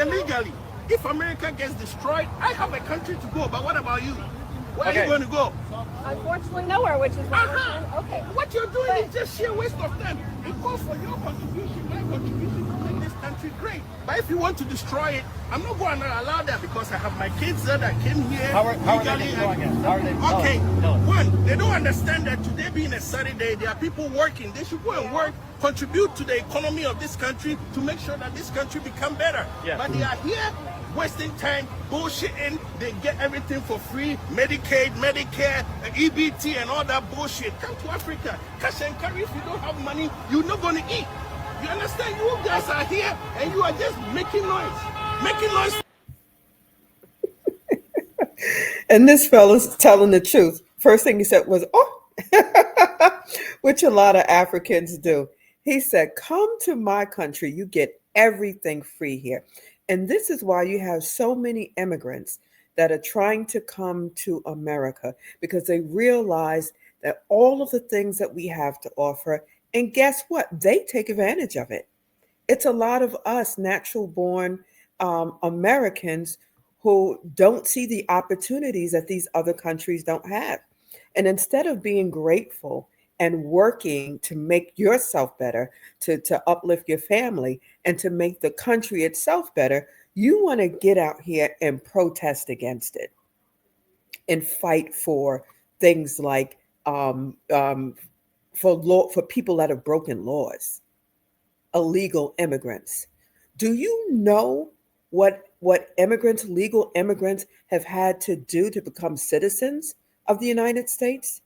here legally. If America gets destroyed, I have a country to go. But what about you? Where are you going to go? Unfortunately, nowhere, which is what we're doing. Okay. What you're doing is just sheer waste of time. It calls for your contribution, my contribution to make this country great. But if you want to destroy it, I'm not going to allow that because I have my kids there that came here. How are they destroying it? How are they? Okay, one, they don't understand that today being a Saturday, there are people working. They should go and work, contribute to the economy of this country to make sure that this country become better. Yeah. But they are here wasting time, bullshitting. They get everything for free, Medicaid, Medicare, EBT, and all that bullshit. Come to Africa, cash and carry. If you don't have money, you're not going to eat. You understand? You guys are here and you are just making noise. Making noise. And this fella's telling the truth. First thing he said was, oh, which a lot of Africans do. He said, come to my country. You get everything free here. And this is why you have so many immigrants that are trying to come to America, because they realize that all of the things that we have to offer, and guess what? They take advantage of it. It's a lot of us natural born Americans who don't see the opportunities that these other countries don't have. And instead of being grateful and working to make yourself better, to uplift your family, and to make the country itself better, you want to get out here and protest against it and fight for things like for people that have broken laws, illegal immigrants. Do you know what immigrants, legal immigrants, have had to do to become citizens of the United States?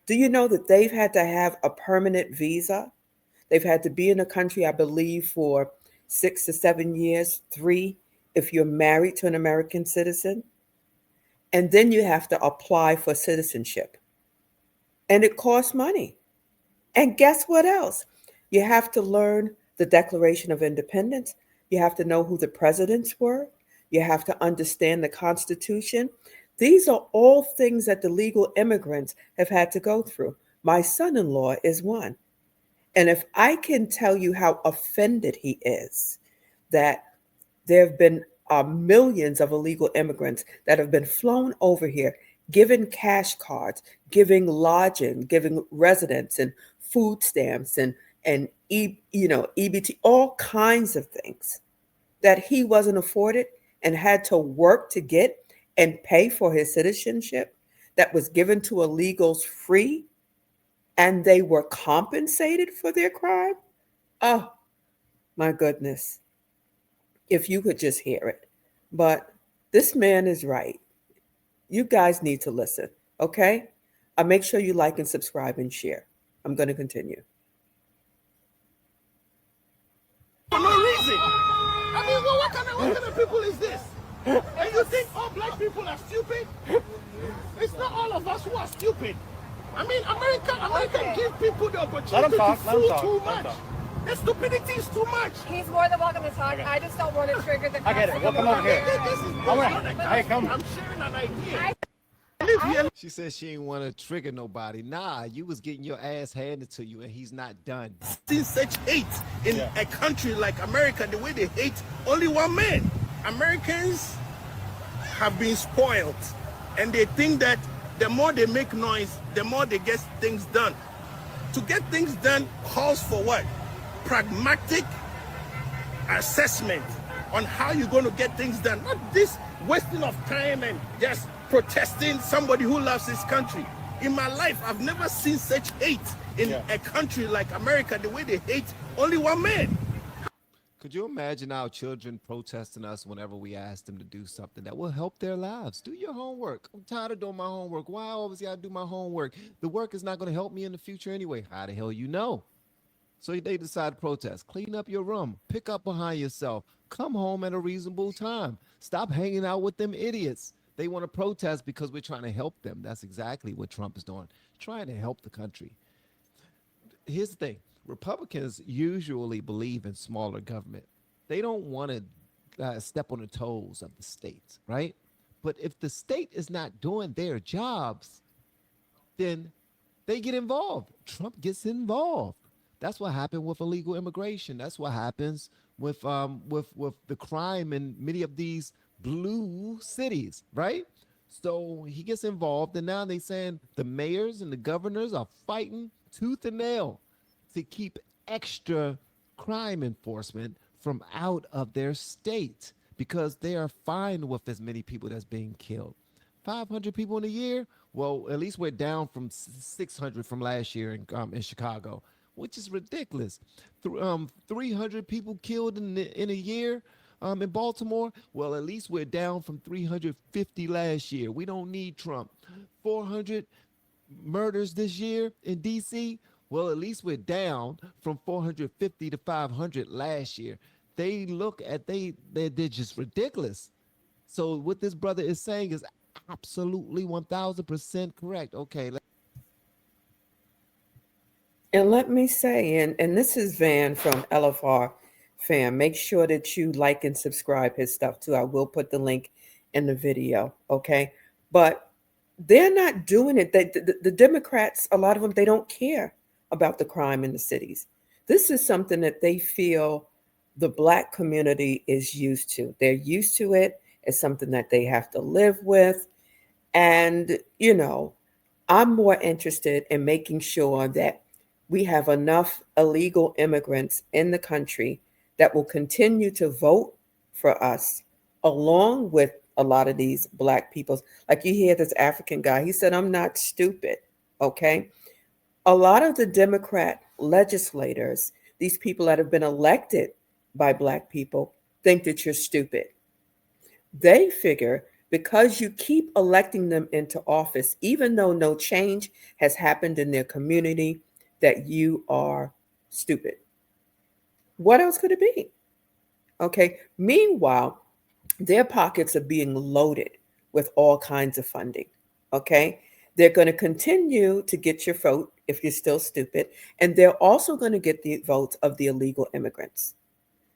Do you know that they've had to have a permanent visa? They've had to be in the country, I believe, for 6 to 7 years, 3 if you're married to an American citizen. And then you have to apply for citizenship. And it costs money. And guess what else? You have to learn the Declaration of Independence. You have to know who the presidents were. You have to understand the Constitution. These are all things that the legal immigrants have had to go through. My son-in-law is one. And if I can tell you how offended he is that there have been millions of illegal immigrants that have been flown over here, given cash cards, giving lodging, giving residence and food stamps and EBT, all kinds of things that he wasn't afforded and had to work to get and pay for his citizenship that was given to illegals free, and they were compensated for their crime. Oh, my goodness. If you could just hear it. But this man is right. You guys need to listen, okay? Make sure you like and subscribe and share. I'm going to continue. For no reason. I mean, well, what kind of people is this? And you think all black people are stupid? It's not all of us who are stupid. I mean, America gives people the opportunity to fool too much. The stupidity is too much. He's more than welcome to talk. Okay. I just don't want to trigger the. I get it. Well, come over here. Hey, come. I'm sharing an idea. She said she didn't want to trigger nobody. Nah, you was getting your ass handed to you, and he's not done. Seen such hate in a country like America, the way they hate only one man. Americans have been spoiled, and they think that the more they make noise, the more they get things done. To get things done calls for what? Pragmatic assessment on how you're going to get things done. Not this wasting of time and just protesting somebody who loves his country. In my life, I've never seen such hate in a country like America, the way they hate only one man. Could you imagine our children protesting us whenever we ask them to do something that will help their lives? Do your homework. I'm tired of doing my homework. Why I always got to do my homework? The work is not going to help me in the future anyway. How the hell you know? So they decide to protest. Clean up your room. Pick up behind yourself. Come home at a reasonable time. Stop hanging out with them idiots. They want to protest because we're trying to help them. That's exactly what Trump is doing. Trying to help the country. Here's the thing. Republicans usually believe in smaller government. They don't want to step on the toes of the states, right? But if the state is not doing their jobs, then they get involved. Trump gets involved. That's what happened with illegal immigration. That's what happens with the crime in many of these blue cities, right? So he gets involved, and now they saying the mayors and the governors are fighting tooth and nail to keep extra crime enforcement from out of their state because they are fine with as many people that's being killed. 500 people in a year. Well, at least we're down from 600 from last year in Chicago, which is ridiculous. 300 people killed in a year in Baltimore. Well, at least we're down from 350 last year. We don't need Trump. 400 murders this year in D.C. Well, at least we're down from 450 to 500 last year. They look at they're just ridiculous. So what this brother is saying is absolutely 1000% correct. Okay. And let me say, and this is Van from LFR fam. Make sure that you like and subscribe his stuff too. I will put the link in the video. Okay. But they're not doing it. The Democrats, a lot of them, they don't care about the crime in the cities. This is something that they feel the Black community is used to. They're used to it. It's something that they have to live with. And, you know, I'm more interested in making sure that we have enough illegal immigrants in the country that will continue to vote for us, along with a lot of these Black people. Like you hear this African guy, he said, I'm not stupid. Okay. A lot of the Democrat legislators, these people that have been elected by Black people, think that you're stupid. They figure because you keep electing them into office, even though no change has happened in their community, that you are stupid. What else could it be? Okay. Meanwhile, their pockets are being loaded with all kinds of funding. Okay. They're going to continue to get your vote if you're still stupid. And they're also going to get the votes of the illegal immigrants.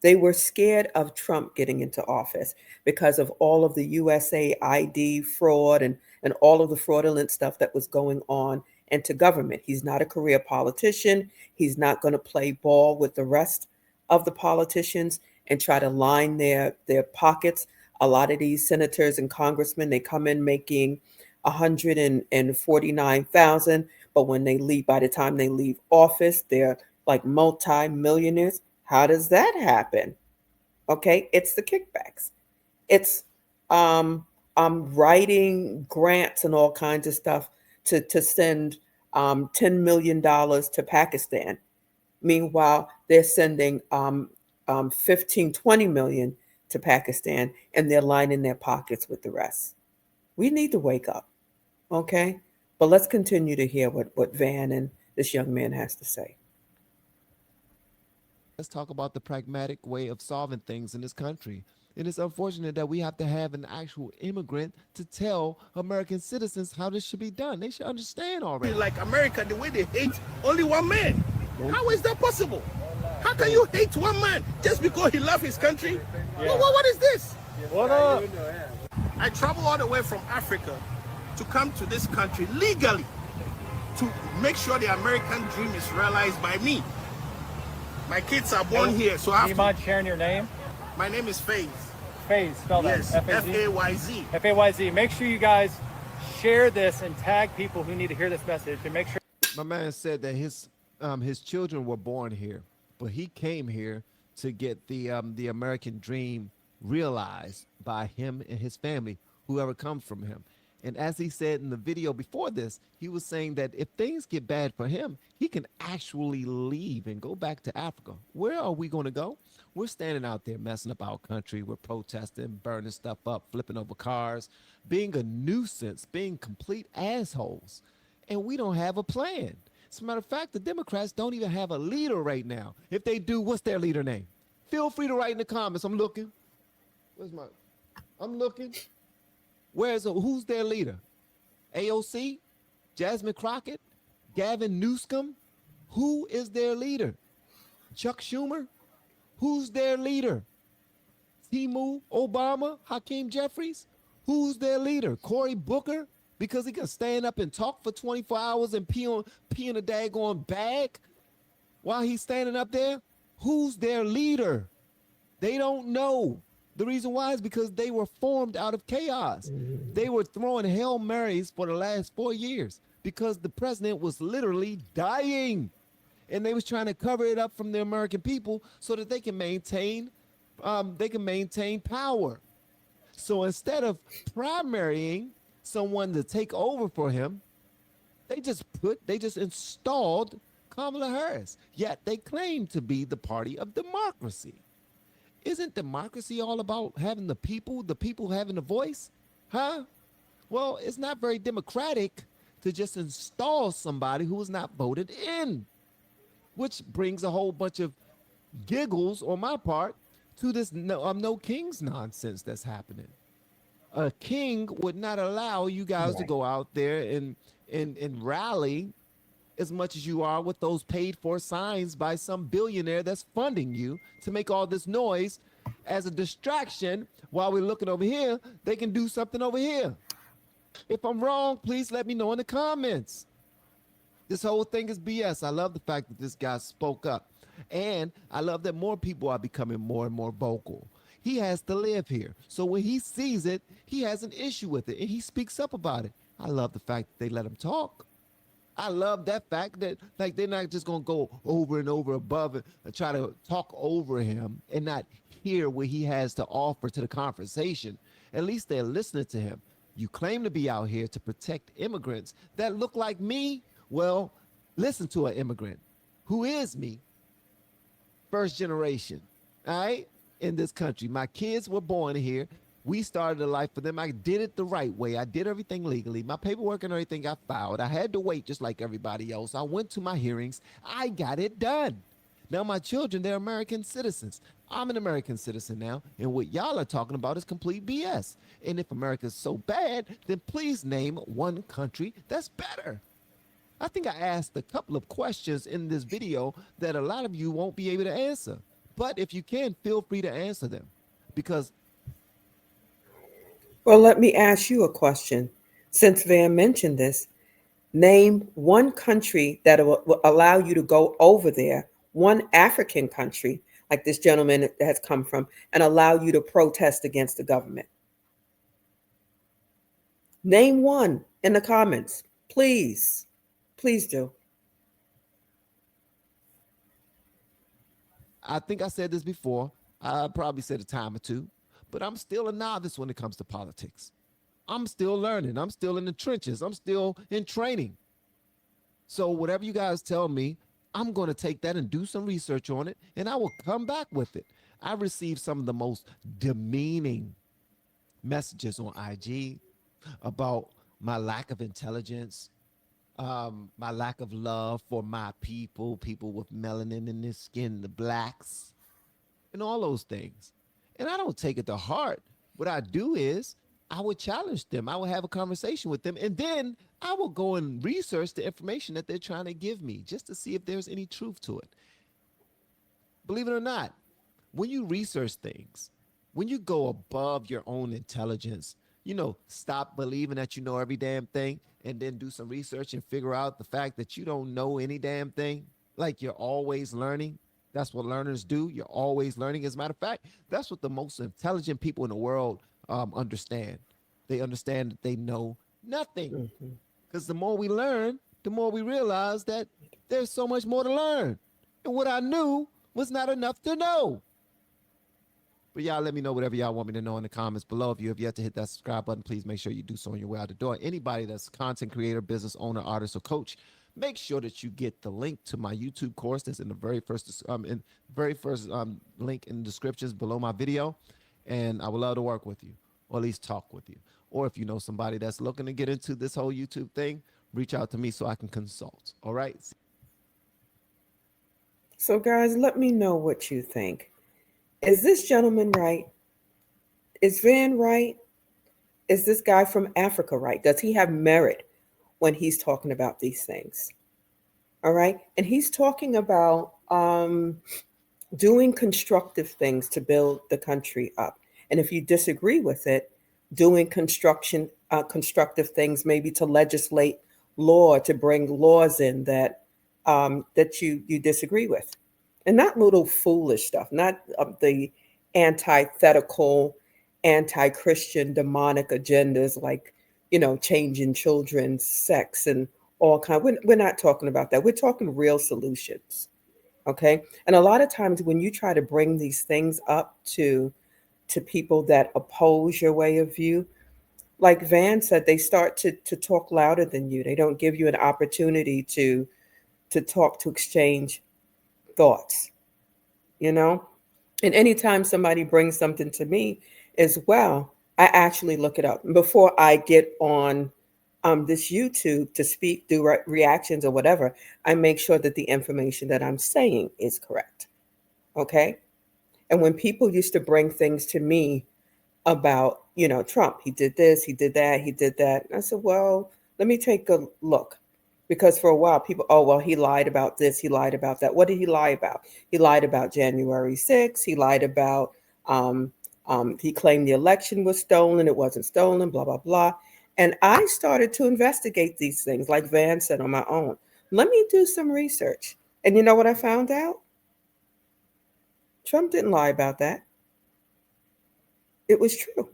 They were scared of Trump getting into office because of all of the USA ID fraud and all of the fraudulent stuff that was going on into government. He's not a career politician. He's not going to play ball with the rest of the politicians and try to line their pockets. A lot of these senators and congressmen, they come in making $149,000, but when they leave, by the time they leave office, they're like multi-millionaires. How does that happen? Okay, it's the kickbacks. It's writing grants and all kinds of stuff to send $10 million to Pakistan. Meanwhile, they're sending 15, 20 million to Pakistan, and they're lining their pockets with the rest. We need to wake up, okay? But let's continue to hear what Van and this young man has to say. Let's talk about the pragmatic way of solving things in this country. It is unfortunate that we have to have an actual immigrant to tell American citizens how this should be done. They should understand already. Like America, the way they hate only one man. How is that possible? How can you hate one man just because he loves his country? Yeah. What is this? What up? I travel all the way from Africa to come to this country legally to make sure the American dream is realized by me. My kids are born here, so I Do have you to. mind sharing your name? My name is Faith. Faze, spell that. Yes, F-A-Z? F-A-Y-Z. F-A-Y-Z. Make sure you guys share this and tag people who need to hear this message, and make sure. My man said that his children were born here, but he came here to get the American dream realized by him and his family, whoever comes from him. And as he said in the video before this, he was saying that if things get bad for him, he can actually leave and go back to Africa. Where are we going to go? We're standing out there messing up our country. We're protesting, burning stuff up, flipping over cars, being a nuisance, being complete assholes. And we don't have a plan. As a matter of fact, the Democrats don't even have a leader right now. If they do, what's their leader name? Feel free to write in the comments. I'm looking. I'm looking. Who's their leader? AOC? Jasmine Crockett? Gavin Newsom? Who is their leader? Chuck Schumer? Who's their leader? Timu Obama? Hakeem Jeffries? Who's their leader? Cory Booker? Because he can stand up and talk for 24 hours and pee in a daggone bag while he's standing up there? Who's their leader? They don't know. The reason why is because they were formed out of chaos. They were throwing Hail Marys for the last 4 years because the president was literally dying. And they was trying to cover it up from the American people so that they can maintain power. So instead of primarying someone to take over for him, they just installed Kamala Harris. Yet they claim to be the party of democracy. Isn't democracy all about having the people having a voice? Huh? Well, it's not very democratic to just install somebody who was not voted in, which brings a whole bunch of giggles on my part to this no kings nonsense that's happening. A king would not allow you guys to go out there and rally as much as you are with those paid for signs by some billionaire that's funding you to make all this noise as a distraction while we're looking over here. They can do something over here. If I'm wrong, please let me know in the comments. This whole thing is BS. I love the fact that this guy spoke up. And I love that more people are becoming more and more vocal. He has to live here. So when he sees it, he has an issue with it and he speaks up about it. I love the fact that they let him talk. I love that fact that like they're not just gonna go over and over above it and try to talk over him and not hear what he has to offer to the conversation. At least they're listening to him. You claim to be out here to protect immigrants that look like me. Well, listen to an immigrant. Who is me? First generation, all right, in this country. My kids were born here. We started a life for them. I did it the right way. I did everything legally. My paperwork and everything got filed. I had to wait just like everybody else. I went to my hearings. I got it done. Now my children, they're American citizens. I'm an American citizen now. And what y'all are talking about is complete BS. And if America's so bad, then please name one country that's better. I think I asked a couple of questions in this video that a lot of you won't be able to answer. But if you can, feel free to answer them. Because Well, let me ask you a question. Since Van mentioned this, name one country that will allow you to go over there, one African country, like this gentleman has come from, and allow you to protest against the government. Name one in the comments, please. Please do. I think I said this before. I probably said a time or two. But I'm still a novice when it comes to politics. I'm still learning. I'm still in the trenches. I'm still in training. So whatever you guys tell me, I'm going to take that and do some research on it, and I will come back with it. I received some of the most demeaning messages on IG about my lack of intelligence, my lack of love for my people with melanin in their skin, the blacks, and all those things. And I don't take it to heart. What I do is I would challenge them. I would have a conversation with them. And then I will go and research the information that they're trying to give me just to see if there's any truth to it. Believe it or not, when you research things, when you go above your own intelligence, stop believing that you know every damn thing and then do some research and figure out the fact that you don't know any damn thing, like you're always learning. That's what learners do. You're always learning. As a matter of fact, that's what the most intelligent people in the world understand. They understand that they know nothing. Because the more we learn, the more we realize that there's so much more to learn. And what I knew was not enough to know. But y'all let me know whatever y'all want me to know in the comments below. If you have yet to hit that subscribe button, please make sure you do so on your way out the door. Anybody that's a content creator, business owner, artist, or coach, make sure that you get the link to my YouTube course that's in the very first link in the descriptions below my video. And I would love to work with you, or at least talk with you. Or if you know somebody that's looking to get into this whole YouTube thing, reach out to me so I can consult. All right. So guys, let me know what you think. Is this gentleman right? Is Van right? Is this guy from Africa right? Does he have merit when he's talking about these things? All right. And he's talking about doing constructive things to build the country up. And if you disagree with it, doing constructive things, maybe to legislate law, to bring laws in that you disagree with. And not little foolish stuff, not the antithetical, anti-Christian, demonic agendas like, changing children's sex and all kind. We're not talking about that. We're talking real solutions. Okay. And a lot of times when you try to bring these things up to people that oppose your way of view, like Van said, they start to talk louder than you. They don't give you an opportunity to talk, to exchange thoughts, you know? And anytime somebody brings something to me as well, I actually look it up. Before I get on this YouTube to speak, do reactions or whatever, I make sure that the information that I'm saying is correct. Okay. And when people used to bring things to me about, Trump, he did this, he did that, he did that. And I said, well, let me take a look. Because for a while, people, oh, well, he lied about this, he lied about that. What did he lie about? He lied about January 6th. He lied about, he claimed the election was stolen. It wasn't stolen, blah, blah, blah. And I started to investigate these things, like Van said, on my own. Let me do some research. And you know what I found out? Trump didn't lie about that. It was true.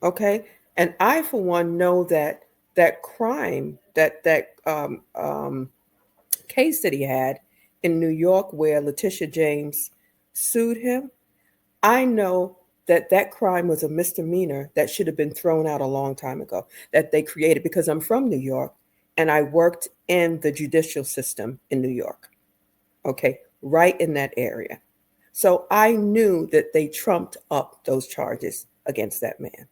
Okay. And I, for one, know that crime, that case that he had in New York where Letitia James sued him, I know that crime was a misdemeanor that should have been thrown out a long time ago, that they created, because I'm from New York and I worked in the judicial system in New York. Okay. Right in that area. So I knew that they trumped up those charges against that man.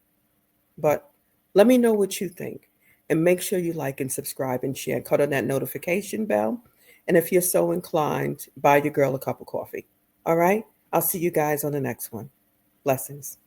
But let me know what you think. And make sure you like and subscribe and share. Cut on that notification bell. And if you're so inclined, buy your girl a cup of coffee. All right? I'll see you guys on the next one. Blessings.